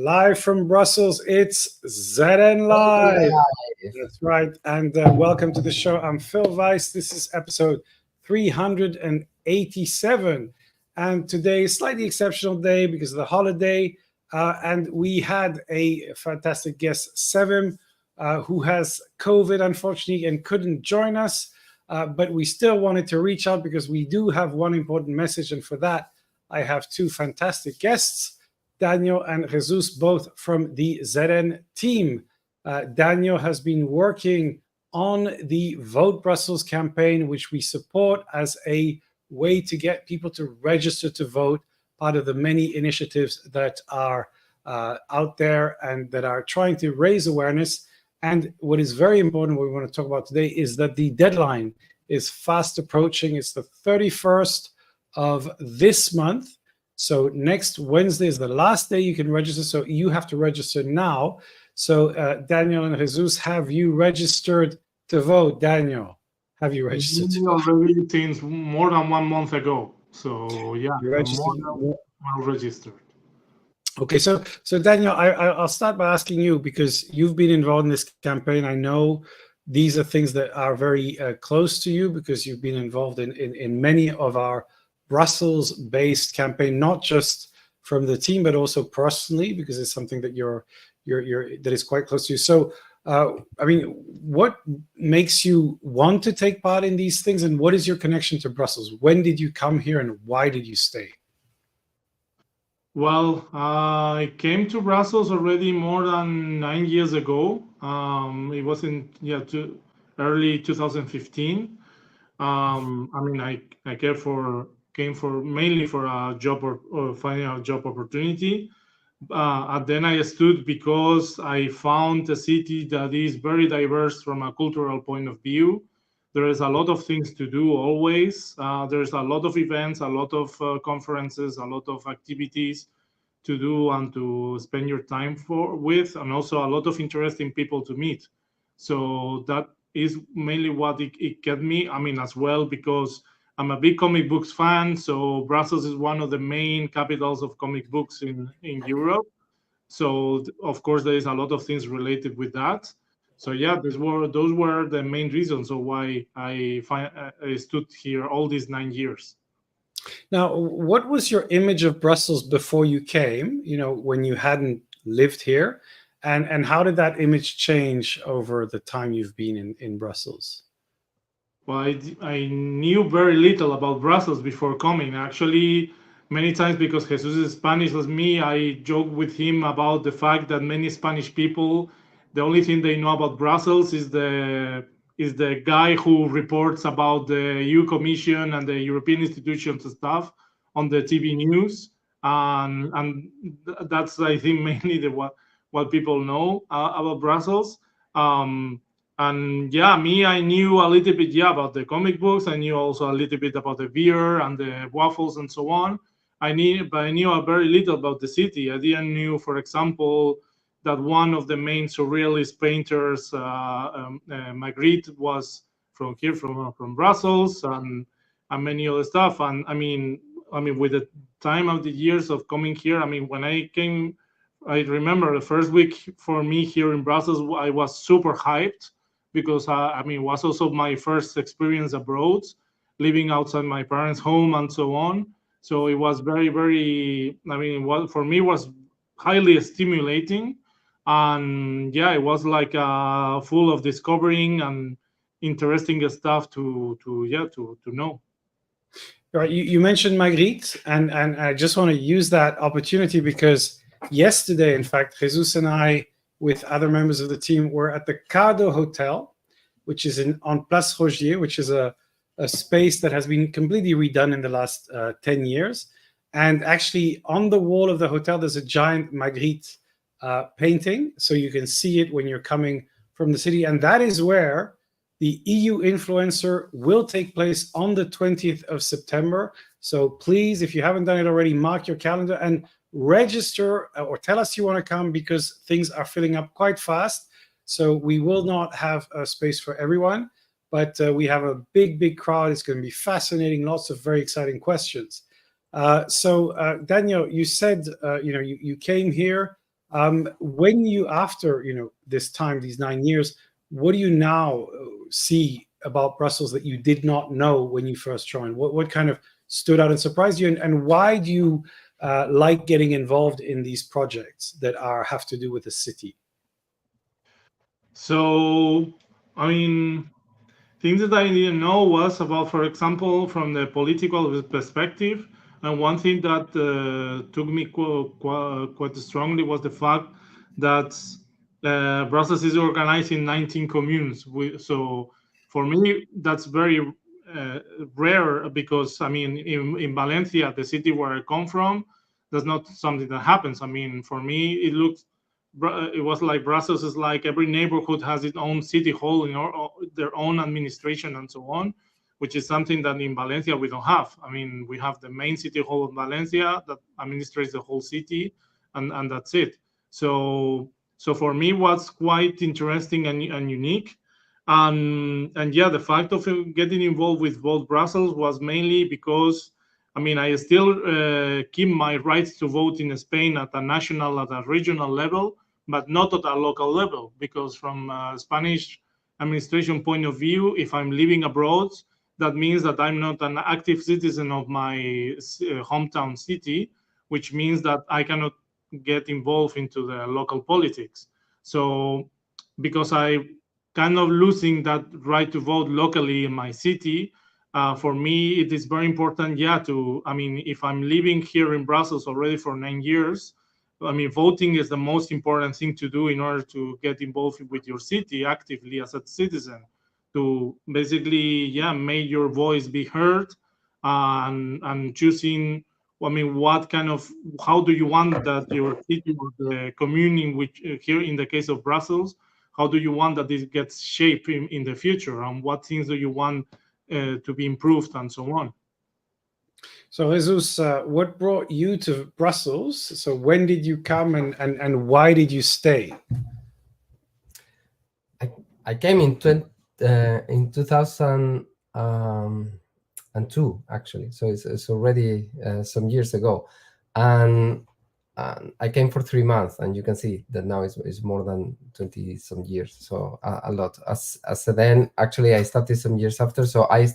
Live from Brussels, it's ZN Live. That's right. And welcome to the show. I'm Phil Weiss. This is episode 387. And today is a slightly exceptional day because of the holiday. And we had a fantastic guest, Sevim, who has COVID, unfortunately, and couldn't join us. But we still wanted to reach out because we do have one important message. And for that, I have two fantastic guests, Daniel and Jesus, both from the ZN team. Daniel has been working on the Vote Brussels campaign, which we support as a way to get people to register to vote, part of the many initiatives that are out there and that are trying to raise awareness. And what is very important, what we want to talk about today, is that the deadline is fast approaching. It's the 31st of this month. So next Wednesday is the last day you can register. So you have to register now. So Daniel and Jesus, have you registered to vote? Daniel, have you registered to vote? Already since more than 1 month ago. So yeah, You registered? well registered. Okay, so Daniel, I'll start by asking you, because you've been involved in this campaign. I know these are things that are very close to you because you've been involved in many of our Brussels-based campaign, not just from the team, but also personally, because it's something that that is quite close to you. So, I mean, what makes you want to take part in these things, and what is your connection to Brussels? When did you come here, and why did you stay? Well, I came to Brussels already more than 9 years ago. It was in early 2015. I mean, I came mainly for a job or finding a job opportunity. And then I stood because I found a city that is very diverse from a cultural point of view. There is a lot of things to do always. There's a lot of events, a lot of conferences, a lot of activities to do and to spend your time with, and also a lot of interesting people to meet. So that is mainly what it kept me. I mean, as well, because I'm a big comic books fan. So Brussels is one of the main capitals of comic books in Europe. So of course there is a lot of things related with that. So yeah, those were the main reasons of why I stood here all these 9 years. Now, what was your image of Brussels before you came, when you hadn't lived here? And how did that image change over the time you've been in Brussels? Well, I knew very little about Brussels before coming. Actually, many times, because Jesus is Spanish as me, I joke with him about the fact that many Spanish people, the only thing they know about Brussels is the guy who reports about the EU Commission and the European institutions and stuff on the TV news, and that's, I think, mainly what people know about Brussels. And yeah, I knew a little bit about the comic books. I knew also a little bit about the beer and the waffles and so on. But I knew a very little about the city. I didn't know, for example, that one of the main surrealist painters, Magritte, was from here, from Brussels, and many other stuff. And I mean, with the time of the years of coming here, I mean, when I came, I remember the first week for me here in Brussels, I was super hyped because it was also my first experience abroad, living outside my parents' home and so on. So it was very, very, for me, it was highly stimulating. And yeah, it was like full of discovering and interesting stuff to know. Right, you mentioned Magritte, and I just want to use that opportunity because yesterday, in fact, Jesus and I, with other members of the team, were at the Cardo Hotel, which is on Place Rogier, which is a space that has been completely redone in the last 10 years. And actually, on the wall of the hotel, there's a giant Magritte painting, so you can see it when you're coming from the city. And that is where the EU Influencer will take place on the 20th of September. So please, if you haven't done it already, mark your calendar and register or tell us you want to come, because things are filling up quite fast. So we will not have a space for everyone, but we have a big crowd. It's going to be fascinating, lots of very exciting questions. So Daniel, you said you came here When you, after this time, these 9 years, what do you now see about Brussels that you did not know when you first joined? What kind of stood out and surprised you, and why do you like getting involved in these projects that have to do with the city? So, I mean, things that I didn't know was about, for example, from the political perspective. And one thing that took me quite strongly was the fact that Brussels is organized in 19 communes. So for me, that's very uh, rare because, I mean, in Valencia, the city where I come from, that's not something that happens. I mean, for me, it was like Brussels is like every neighborhood has its own city hall their own administration and so on, which is something that in Valencia we don't have. I mean, we have the main city hall of Valencia that administrates the whole city, and that's it. So for me, what's quite interesting and unique, and yeah, the fact of getting involved with both Brussels was mainly because, I mean, I still keep my rights to vote in Spain at a national, at a regional level, but not at a local level, because from a Spanish administration point of view, if I'm living abroad, that means that I'm not an active citizen of my hometown city, which means that I cannot get involved into the local politics. So because I kind of losing that right to vote locally in my city, for me, it is very important, yeah, I mean, if I'm living here in Brussels already for 9 years, I mean, voting is the most important thing to do in order to get involved with your city actively as a citizen, to basically, yeah, make your voice be heard, and choosing, I mean, how do you want that your city or the commune, which here in the case of Brussels, how do you want that this gets shaped in the future, and what things do you want to be improved and so on. So Jesus, what brought you to Brussels? So when did you come, and why did you stay? I came in 2002, actually. So it's already some years ago, and I came for 3 months, and you can see that now it's more than 20 some years. So a lot. As then, actually, I started some years after. So I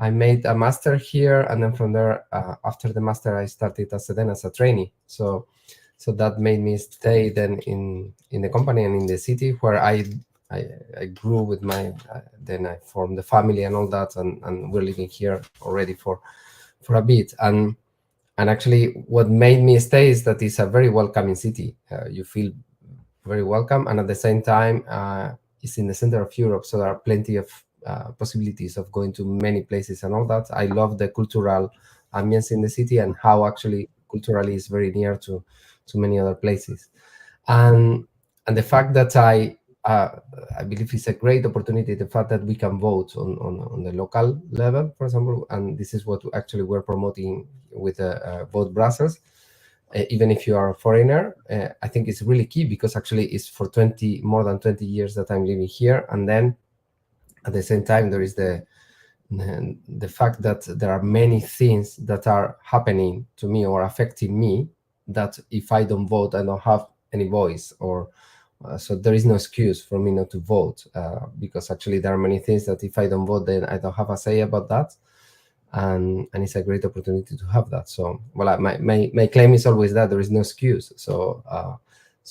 made a master here, and then from there, after the master, I started as a trainee. So that made me stay then in the company and in the city where I grew with then I formed the family and all that, and we're living here already for a bit. And actually, what made me stay is that it's a very welcoming city. You feel very welcome, and at the same time, it's in the center of Europe, so there are plenty of possibilities of going to many places and all that. I love the cultural ambience in the city, and how actually culturally is very near to many other places. And the fact that I believe it's a great opportunity, the fact that we can vote on the local level, for example, and this is what actually we're promoting with Vote Brussels. Even if you are a foreigner, I think it's really key, because actually it's for more than 20 years that I'm living here. And then at the same time, there is the fact that there are many things that are happening to me or affecting me, that if I don't vote, I don't have any voice, or so there is no excuse for me not to vote, because actually there are many things that if I don't vote, then I don't have a say about that, and it's a great opportunity to have that. So, well, my claim is always that there is no excuse. So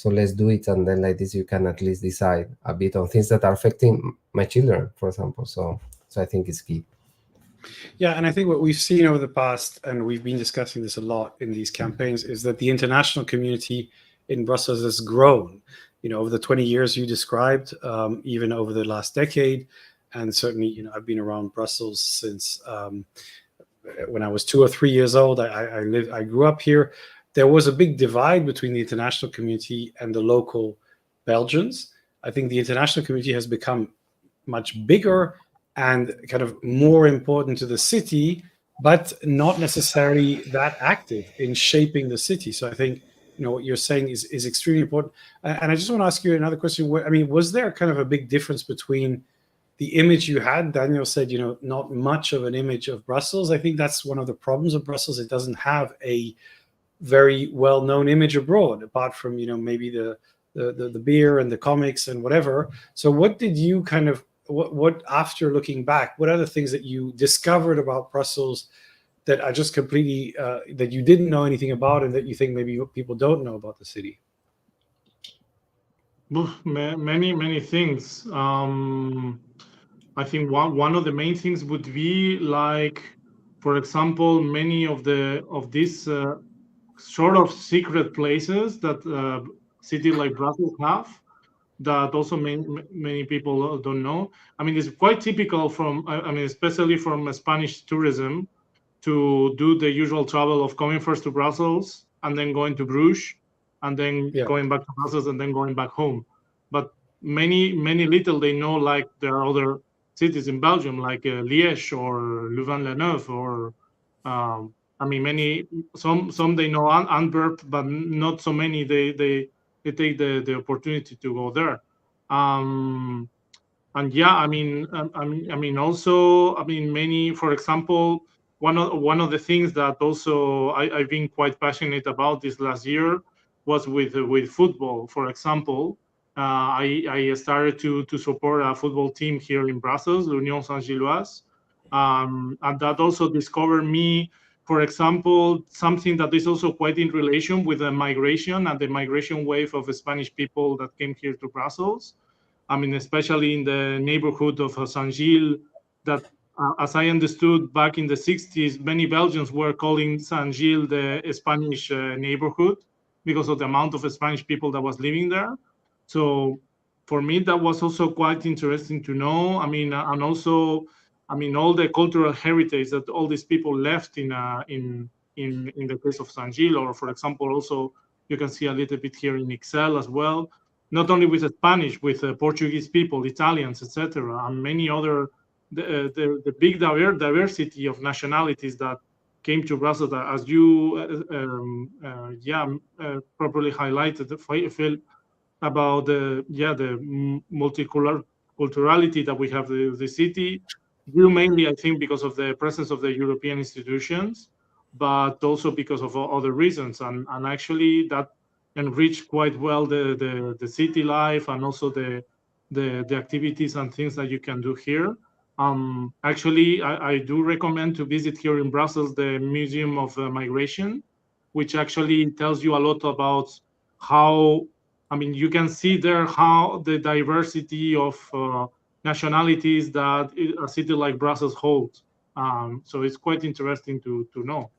let's do it, and then like this, you can at least decide a bit on things that are affecting my children, for example. So I think it's key. Yeah, and I think what we've seen over the past, and we've been discussing this a lot in these campaigns, is that the international community in Brussels has grown. Over the 20 years you described, even over the last decade, and certainly, I've been around Brussels since when I was 2 or 3 years old. I grew up here. There was a big divide between the international community and the local Belgians. I think the international community has become much bigger and kind of more important to the city, but not necessarily that active in shaping the city. So I think, what you're saying is extremely important. And I just want to ask you another question. I mean, was there kind of a big difference between the image you had? Daniel said, not much of an image of Brussels. I think that's one of the problems of Brussels. It doesn't have a very well-known image abroad, apart from maybe the beer and the comics and whatever. So what did you kind of what after looking back, what are the things that you discovered about Brussels that are just completely that you didn't know anything about, and that you think maybe people don't know about the city? Many things. I think one of the main things would be like, for example, many of these sort of secret places that cities like Brussels have, that also many people don't know. I mean, it's quite typical from, I mean, especially from Spanish tourism, to do the usual travel of coming first to Brussels and then going to Bruges and then going back to Brussels and then going back home. But many little they know, like there are other cities in Belgium like Liège or Louvain-la-Neuve, or I mean, some they know Antwerp, but not so many. They take the opportunity to go there. And yeah, I mean, also, I mean, many, for example, one of the things that also I've been quite passionate about this last year was with football. For example, I started to support a football team here in Brussels, l'Union Saint-Gilloise, and that also discovered me, for example, something that is also quite in relation with the migration and the migration wave of Spanish people that came here to Brussels. I mean, especially in the neighborhood of Saint-Gilles, that, as I understood, back in the 60s, many Belgians were calling Saint-Gilles the Spanish neighborhood because of the amount of Spanish people that was living there. So for me, that was also quite interesting to know. I mean, and also, I mean, all the cultural heritage that all these people left in the case of Saint-Gilles, or for example, also you can see a little bit here in Ixelles as well. Not only with Spanish, with Portuguese people, Italians, etc., and many other, the big diversity of nationalities that came to Brussels, as you properly highlighted, Phil, about the multiculturality that we have the city, due mainly, I think, because of the presence of the European institutions, but also because of other reasons, and actually that enrich quite well the city life, and also the activities and things that you can do here. Actually, I do recommend to visit here in Brussels the Museum of Migration, which actually tells you a lot about how, I mean, you can see there how the diversity of nationalities that a city like Brussels holds. So it's quite interesting to know.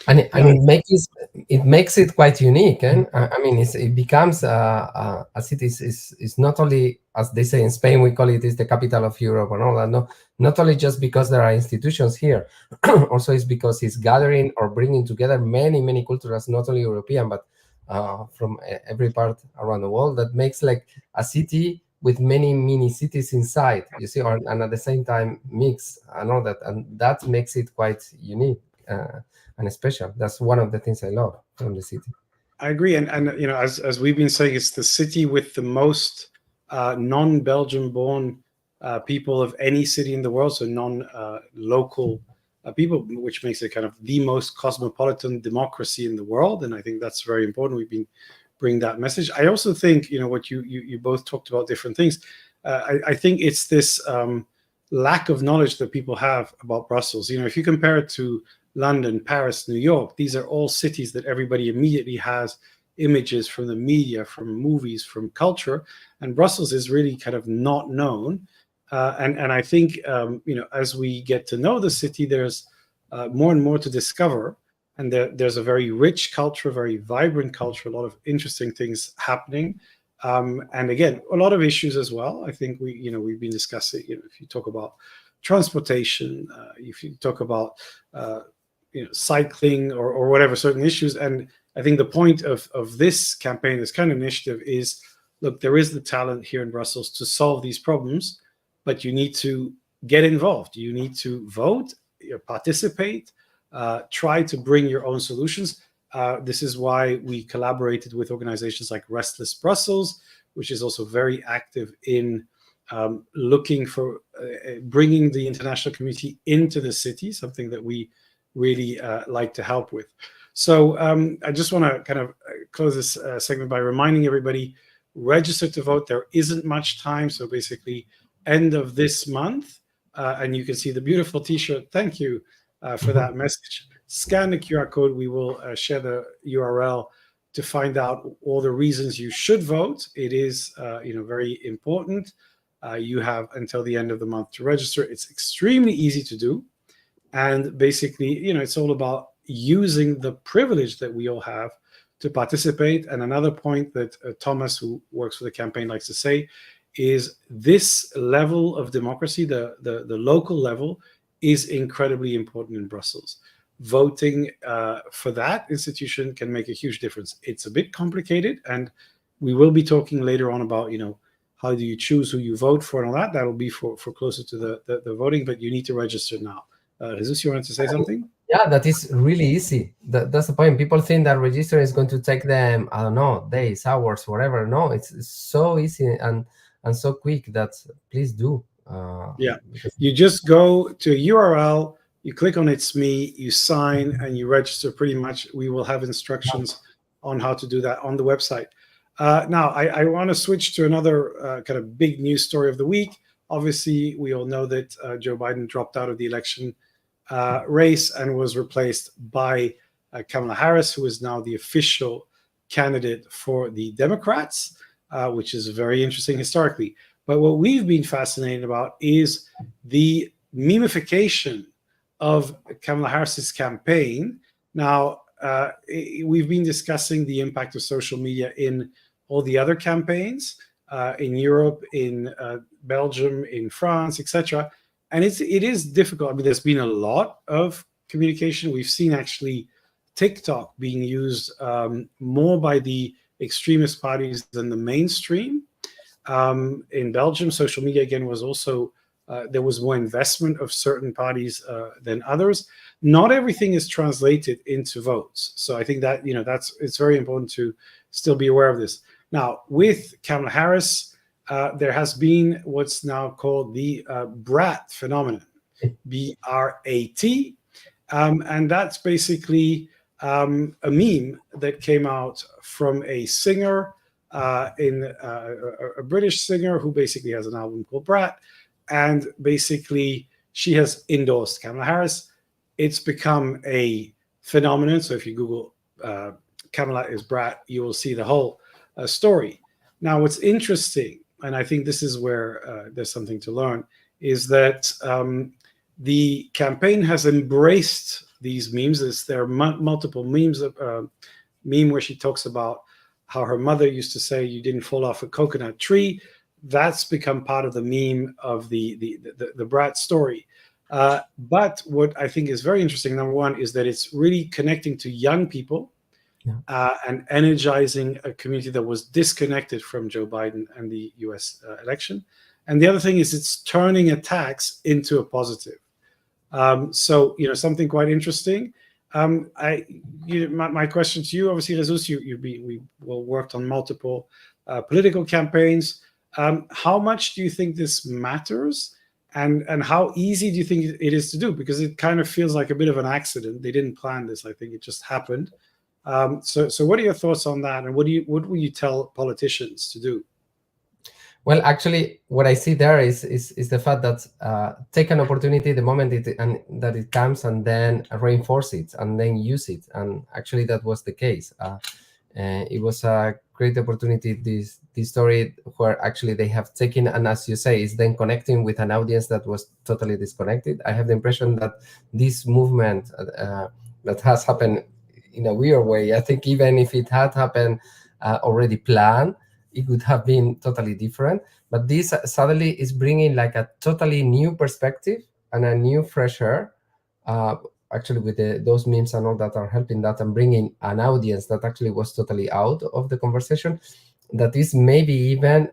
And it makes it quite unique, and I mean, it becomes a city is not only, as they say in Spain, we call it is the capital of Europe and all that. No, not only just because there are institutions here, also it's because it's gathering or bringing together many cultures, not only European but from every part around the world. That makes like a city with many mini cities inside, you see, and at the same time mix and all that, and that makes it quite unique. And special. That's one of the things I love from the city. I agree, and as we've been saying, it's the city with the most non-Belgian born people of any city in the world, so non-local people, which makes it kind of the most cosmopolitan democracy in the world, and I think that's very important. We've been bringing that message. I also think what you both talked about different things. I think it's this lack of knowledge that people have about Brussels. If you compare it to London, Paris, New York, these are all cities that everybody immediately has images from the media, from movies, from culture, and Brussels is really kind of not known. And I think as we get to know the city, there's more and more to discover, and there's a very rich culture, very vibrant culture, a lot of interesting things happening, and again, a lot of issues as well. I think we've been discussing. If you talk about transportation, if you talk about cycling or whatever, certain issues. And I think the point of this campaign, this kind of initiative, is, look, there is the talent here in Brussels to solve these problems, but you need to get involved. You need to vote, participate, try to bring your own solutions. This is why we collaborated with organizations like Restless Brussels, which is also very active in looking for bringing the international community into the city, something that we really like to help with. So I just want to kind of close this segment by reminding everybody, register to vote. There isn't much time. So basically end of this month, and you can see the beautiful t-shirt. Thank you for that message. Scan the QR code. We will share the URL to find out all the reasons you should vote. It is, very important. You have until the end of the month to register. It's extremely easy to do. And basically, it's all about using the privilege that we all have to participate. And another point that Thomas, who works for the campaign, likes to say is this level of democracy, the local level, is incredibly important in Brussels. Voting for that institution can make a huge difference. It's a bit complicated, and we will be talking later on about, how do you choose who you vote for and all that. That'll be for closer to the voting, but you need to register now. Jesus, you wanted to say something? Yeah, that is really easy. That's the point. People think that registering is going to take them, I don't know, days, hours, whatever. No, it's so easy and so quick that please do. Yeah, you just go to a URL, you click on It's Me, you sign, and you register pretty much. We will have instructions on how to do that on the website. Now, I want to switch to another kind of big news story of the week. Obviously, we all know that Joe Biden dropped out of the election race and was replaced by Kamala Harris, who is now the official candidate for the Democrats, which is very interesting historically. But what we've been fascinated about is the memification of Kamala Harris's campaign. Now, we've been discussing the impact of social media in all the other campaigns in Europe, in Belgium, in France, etc. And it is difficult. I mean, there's been a lot of communication. We've seen actually TikTok being used more by the extremist parties than the mainstream. In Belgium, social media, again, was also, there was more investment of certain parties than others. Not everything is translated into votes. So I think that, it's very important to still be aware of this. Now, with Kamala Harris, there has been what's now called the BRAT phenomenon, B-R-A-T. And that's basically a meme that came out from a singer, a British singer who basically has an album called Brat. And basically, she has endorsed Kamala Harris. It's become a phenomenon. So if you Google Kamala is Brat, you will see the whole story. Now, what's interesting, and I think this is where there's something to learn, is that the campaign has embraced these memes. There are multiple memes. Meme where she talks about how her mother used to say, "You didn't fall off a coconut tree." That's become part of the meme of the Brat story. But what I think is very interesting, number one, is that it's really connecting to young people. And energizing a community that was disconnected from Joe Biden and the US election. And the other thing is it's turning attacks into a positive. So, something quite interesting. My question to you, obviously, Jesus, we worked on multiple political campaigns. How much do you think this matters? And how easy do you think it is to do? Because it kind of feels like a bit of an accident. They didn't plan this. I think it just happened. So what are your thoughts on that? And what will you tell politicians to do? Well, actually, what I see there is the fact that take an opportunity the moment that it comes, and then reinforce it, and then use it. And actually, that was the case. It was a great opportunity. This story where actually they have taken, and as you say, is then connecting with an audience that was totally disconnected. I have the impression that this movement that has happened in a weird way. I think even if it had happened already planned, it would have been totally different. But this suddenly is bringing like a totally new perspective and a new fresh air, actually with those memes and all that are helping that, and bringing an audience that actually was totally out of the conversation, that is maybe even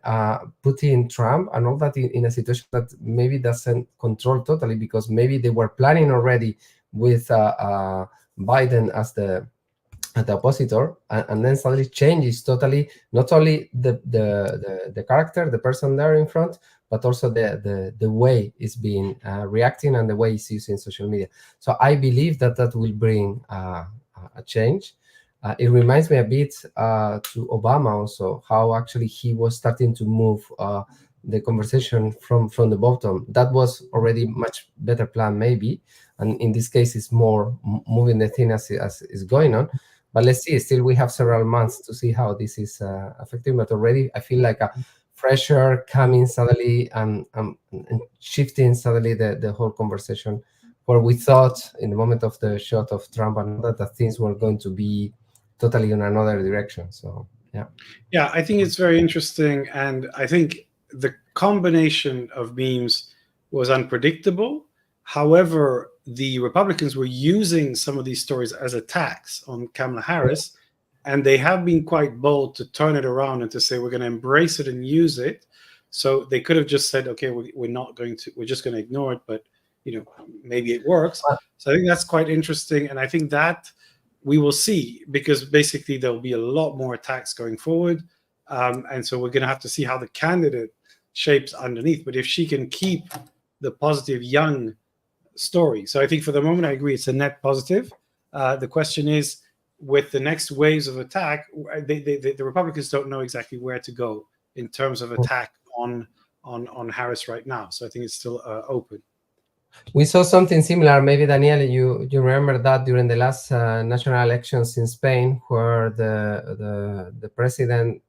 putting Trump and all that in a situation that maybe doesn't control totally, because maybe they were planning already with Biden as the oppositor, and then suddenly changes totally, not only the character, the person there in front, but also the way it's being reacting and the way it's using social media. So I believe that will bring a change. It reminds me a bit to Obama also, how actually he was starting to move the conversation from the bottom. That was already much better plan maybe, and in this case it's more moving the thing as is going on. But let's see, still we have several months to see how this is affecting. But already I feel like a fresh air coming suddenly and shifting suddenly the whole conversation, where we thought in the moment of the shot of Trump and that things were going to be totally in another direction. So yeah, I think it's very interesting, and I think the combination of memes was unpredictable. However, the Republicans were using some of these stories as attacks on Kamala Harris, and they have been quite bold to turn it around and to say we're going to embrace it and use it. So they could have just said, okay, we're just going to ignore it, but maybe it works. So I think that's quite interesting, and I think that we will see, because basically there'll be a lot more attacks going forward, and so we're going to have to see how the candidate shapes underneath. But if she can keep the positive young story, so I think for the moment I agree it's a net positive. The question is, with the next waves of attack, the Republicans don't know exactly where to go in terms of attack on Harris right now. So I think it's still open. We saw something similar. Maybe Daniel, you remember that during the last national elections in Spain, where the president,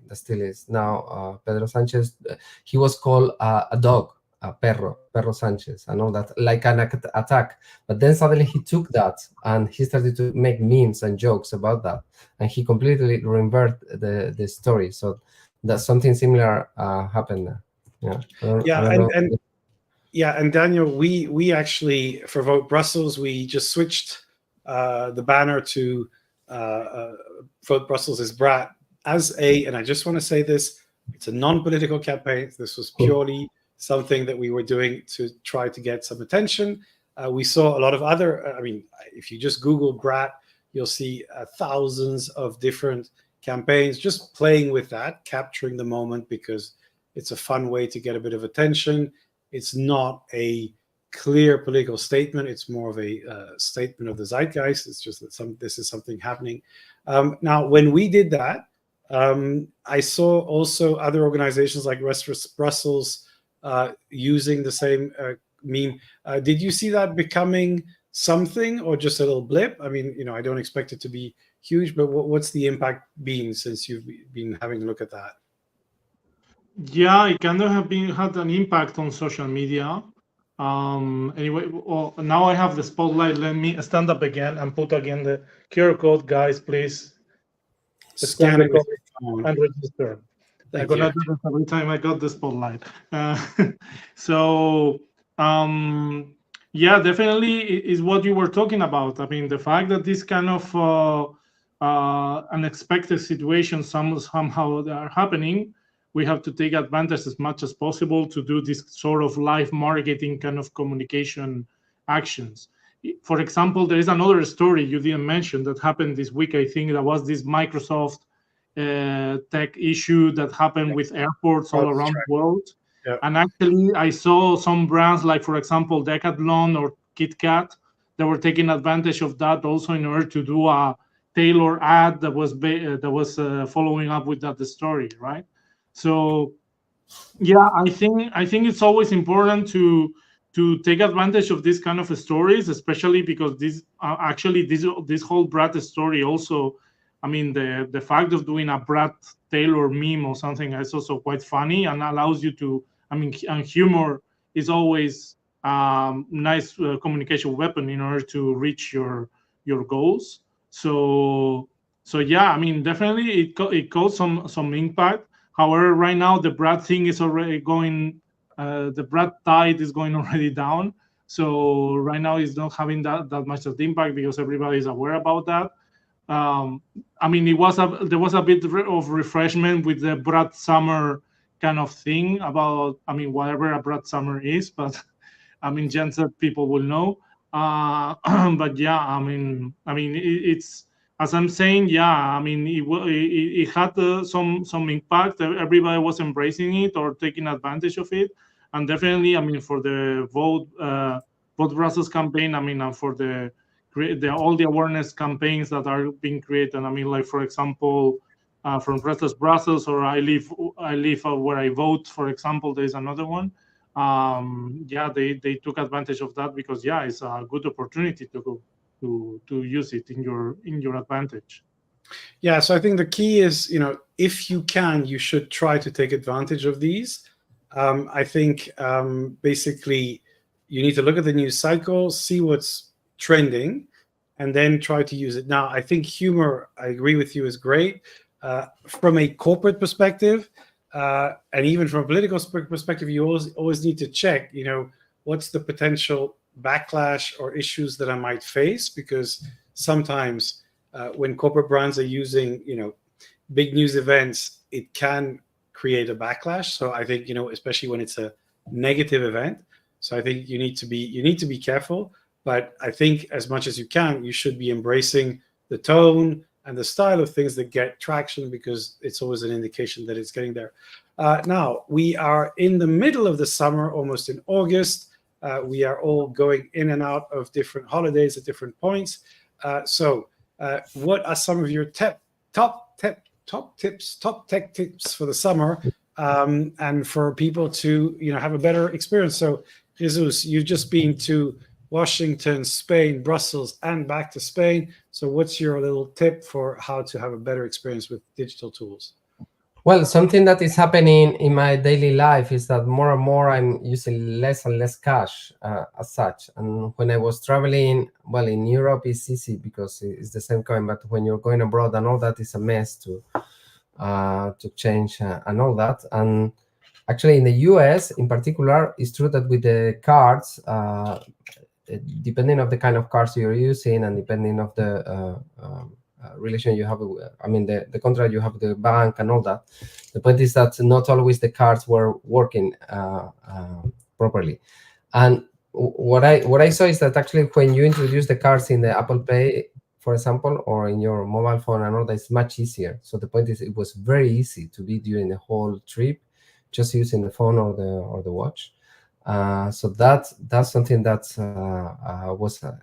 that still is now Pedro Sanchez, he was called a dog, a perro Sanchez, and all that, like an attack. But then suddenly he took that and he started to make memes and jokes about that, and he completely reversed the story. So that something similar happened there. Yeah, and Daniel, we actually, for Vote Brussels, we just switched the banner to Vote Brussels is Brat and I just want to say this, it's a non-political campaign. This was purely something that we were doing to try to get some attention. We saw a lot of other, if you just Google Brat, you'll see thousands of different campaigns just playing with that, capturing the moment, because it's a fun way to get a bit of attention. It's not a clear political statement. It's more of a statement of the zeitgeist. It's just that this is something happening. Now, when we did that, I saw also other organizations like Restless Brussels using the same meme. Did you see that becoming something, or just a little blip? I don't expect it to be huge, but what's the impact been since you've been having a look at that? Yeah, it kind of had an impact on social media. Anyway, well, now I have the spotlight. Let me stand up again and put again the QR code. Guys, please scan the code and register. I'm gonna do this every time I got the spotlight. So yeah, definitely is what you were talking about. The fact that this kind of unexpected situations somehow are happening, we have to take advantage as much as possible to do this sort of live marketing kind of communication actions. For example, there is another story you didn't mention that happened this week. I think that was this Microsoft tech issue that happened with airports all around the world. Yeah. And actually, I saw some brands like, for example, Decathlon or KitKat, that were taking advantage of that also in order to do a tailored ad that was following up with that story, right? So, yeah, I think it's always important to take advantage of this kind of stories, especially because this whole Brat story also, the fact of doing a Brat Taylor meme or something is also quite funny and allows you to, and humor is always nice communication weapon in order to reach your goals. So yeah, definitely it caused some impact. However, right now the Brat thing is already going, the Brat tide is going already down. So right now it's not having that much of the impact because everybody is aware about that. There was a bit of refreshment with the Brat Summer kind of thing about, whatever a Brat Summer is, but Gen Z people will know. But yeah, it's, as I'm saying, yeah, it had some impact. Everybody was embracing it or taking advantage of it, and definitely, for the Vote Brussels campaign, and for the all the awareness campaigns that are being created. I mean, like for example, from Restless Brussels, or I live where I vote, for example. There is another one. Yeah, they took advantage of that because it's a good opportunity to use it in your advantage. Yeah, so I think the key is, if you can, you should try to take advantage of these. I think basically you need to look at the news cycle, see what's trending, and then try to use it. Now, I think humor, I agree with you, is great. From a corporate perspective, and even from a political perspective, you always need to check, what's the potential backlash or issues that I might face, because sometimes when corporate brands are using, big news events, it can create a backlash. So I think, especially when it's a negative event. So I think you need to be careful. But I think as much as you can, you should be embracing the tone and the style of things that get traction, because it's always an indication that it's getting there. Now, we are in the middle of the summer, almost in August. We are all going in and out of different holidays at different points. So what are some of your top tech tips for the summer, and for people to have a better experience? So, Jesus, you've just been to Washington, Spain, Brussels, and back to Spain. So what's your little tip for how to have a better experience with digital tools? Well, something that is happening in my daily life is that more and more I'm using less and less cash as such. And when I was traveling, well, in Europe it's easy because it's the same coin, but when you're going abroad and all that is a mess to change and all that. And actually in the US in particular, it's true that with the cards, depending on the kind of cards you're using and depending of the relation you have, the contract you have with the bank and all that, the point is that not always the cards were working properly. And what I saw is that actually when you introduce the cards in the Apple Pay, for example, or in your mobile phone and all that, it's much easier. So the point is, it was very easy to be during the whole trip just using the phone or the watch. So that's something that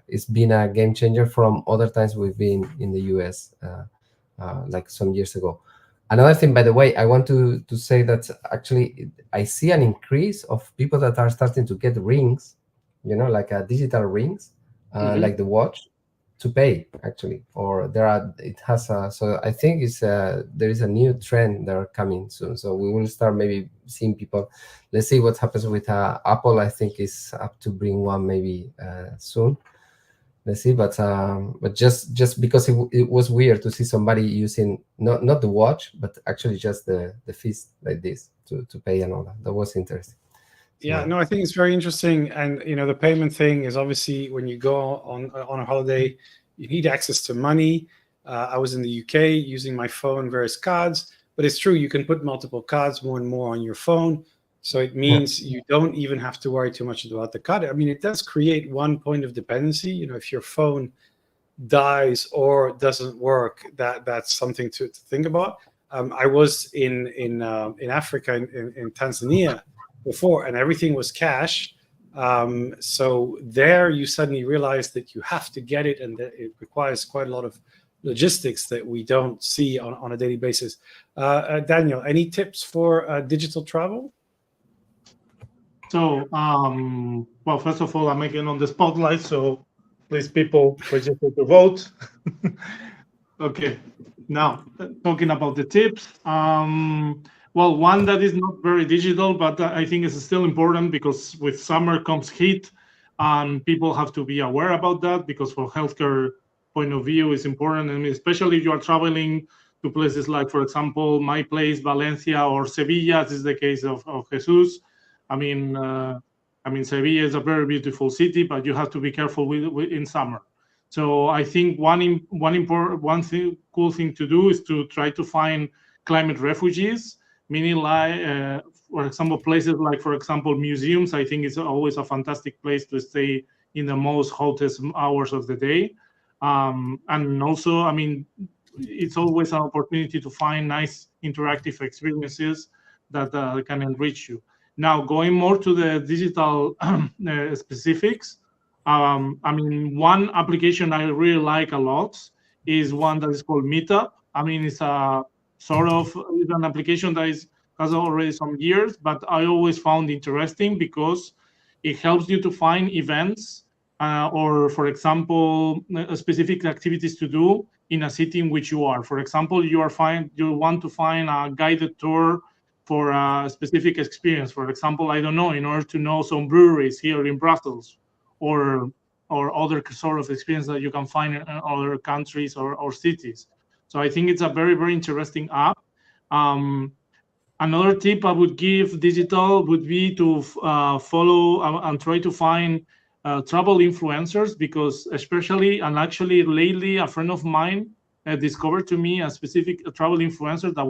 it's been a game changer from other times we've been in the US, like some years ago. Another thing, by the way, I want to say that actually I see an increase of people that are starting to get rings, like digital rings, like the watch, to pay actually, or so I think there is a new trend that are coming soon. So we will start maybe seeing people. Let's see what happens with Apple. I think is up to bring one maybe soon. Let's see, but just because it was weird to see somebody using not the watch, but actually just the fist like this to pay and all that. That was interesting. Yeah, no, I think it's very interesting. And, the payment thing is obviously when you go on a holiday, you need access to money. I was in the UK using my phone, various cards, but it's true, you can put multiple cards more and more on your phone. So it means you don't even have to worry too much about the card. I mean, it does create one point of dependency. If your phone dies or doesn't work, that's something to think about. I was in Africa, in Tanzania before, and everything was cash. So there you suddenly realize that you have to get it, and that it requires quite a lot of logistics that we don't see on a daily basis. Daniel, any tips for digital travel? So, well, first of all, I'm again on the spotlight, so please, people, register to vote. Okay, now talking about the tips. Well, one that is not very digital, but I think is still important, because with summer comes heat, and people have to be aware about that, because for healthcare point of view, it's important. I mean, especially if you are traveling to places like, for example, my place, Valencia, or Sevilla, as is the case of Jesus. I mean, Sevilla is a very beautiful city, but you have to be careful with in summer. So I think one cool thing to do is to try to find climate refugees, meaning like, for example, places like, for example, museums. I think it's always a fantastic place to stay in the most hottest hours of the day. And also, I mean, it's always an opportunity to find nice interactive experiences that can enrich you. Now, going more to the digital specifics, I mean, one application I really like a lot is one that is called Meetup. I mean, it's a sort of it's an application that has already some years, but I always found interesting because it helps you to find events or, for example, specific activities to do in a city in which you are. For example, you want to find a guided tour for a specific experience. For example, I don't know, in order to know some breweries here in Brussels, or other sort of experience that you can find in other countries or cities. So I think it's a very, very interesting app. Another tip I would give digital would be to follow and try to find travel influencers, because especially and actually lately a friend of mine discovered to me a specific travel influencer that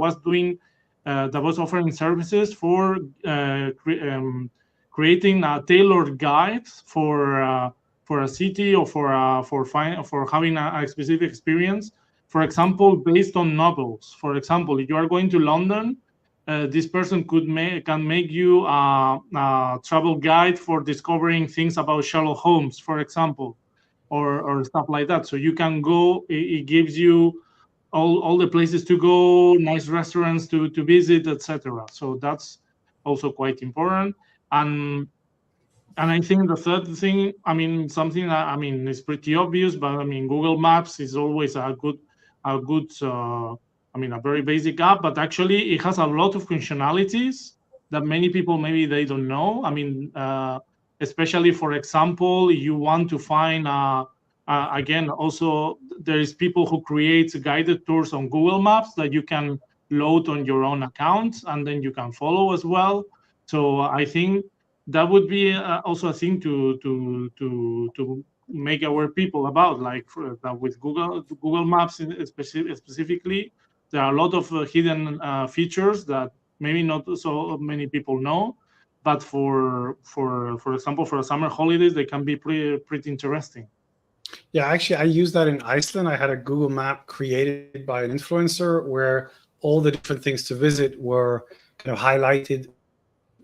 was offering services for creating a tailored guide for a city or for having a specific experience. For example, based on novels. For example, if you are going to London, this person can make you a travel guide for discovering things about Sherlock Holmes, for example, or stuff like that. So you can go. It gives you all the places to go, nice restaurants to visit, etc. So that's also quite important. And I think the third thing, I mean, something that, I mean, it's pretty obvious, but I mean, Google Maps is always a good, I mean, a very basic app, but actually it has a lot of functionalities that many people maybe they don't know. I mean, especially, for example, you want to find, again, also there is people who create guided tours on Google Maps that you can load on your own account, and then you can follow as well. So I think that would be also a thing to make aware people about, like that with Google Maps specifically, there are a lot of hidden features that maybe not so many people know, but for example, for summer holidays, they can be pretty interesting. Yeah, actually, I used that in Iceland. I had a Google map created by an influencer where all the different things to visit were kind of highlighted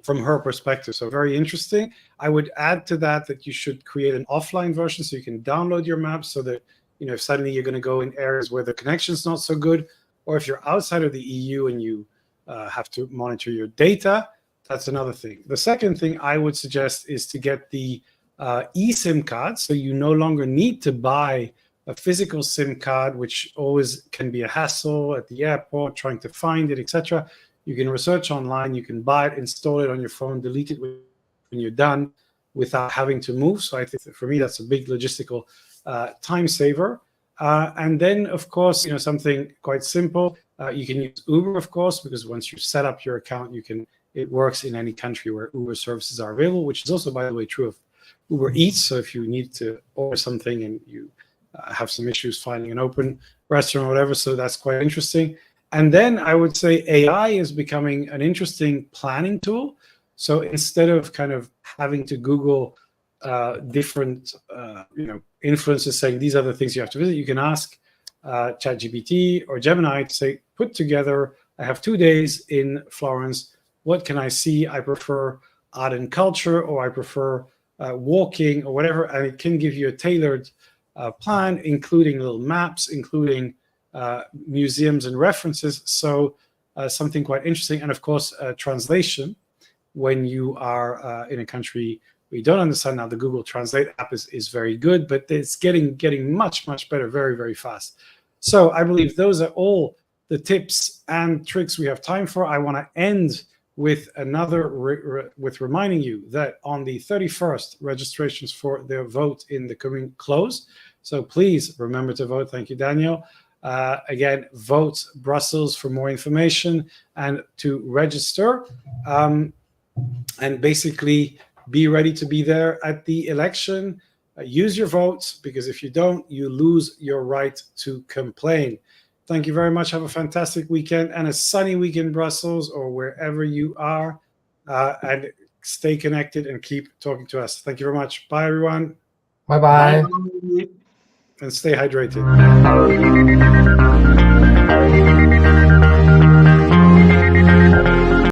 from her perspective. So very interesting. I would add to that you should create an offline version so you can download your maps, so that, you know, if suddenly you're going to go in areas where the connection's not so good, or if you're outside of the EU and you have to monitor your data, that's another thing. The second thing I would suggest is to get the eSIM card, so you no longer need to buy a physical SIM card, which always can be a hassle at the airport trying to find it, etc. You can research online, you can buy it, install it on your phone, delete it when you're done without having to move. So I think that for me, that's a big logistical time saver. And then, of course, you know, something quite simple. You can use Uber, of course, because once you set up your account, it works in any country where Uber services are available, which is also, by the way, true of Uber Eats. So if you need to order something and you have some issues finding an open restaurant or whatever, so that's quite interesting. And then I would say AI is becoming an interesting planning tool. So instead of kind of having to Google different influencers saying these are the things you have to visit, you can ask ChatGPT or Gemini to say, put together, I have 2 days in Florence. What can I see? I prefer art and culture, or I prefer walking, or whatever. And it can give you a tailored plan, including little maps, including museums and references. So something quite interesting. And of course, translation when you are in a country where you don't understand. Now the Google Translate app is very good, but it's getting much better very, very fast. So I believe those are all the tips and tricks we have time for. I want to end with with reminding you that on the 31st, registrations for the vote in the Commune close. So please remember to vote. Thank you, Daniel. Again, vote Brussels for more information and to register, and basically be ready to be there at the election. Use your votes, because if you don't, you lose your right to complain. Thank you very much. Have a fantastic weekend and a sunny week in Brussels or wherever you are, and stay connected and keep talking to us. Thank you very much. Bye, everyone. Bye-bye. Bye. And stay hydrated.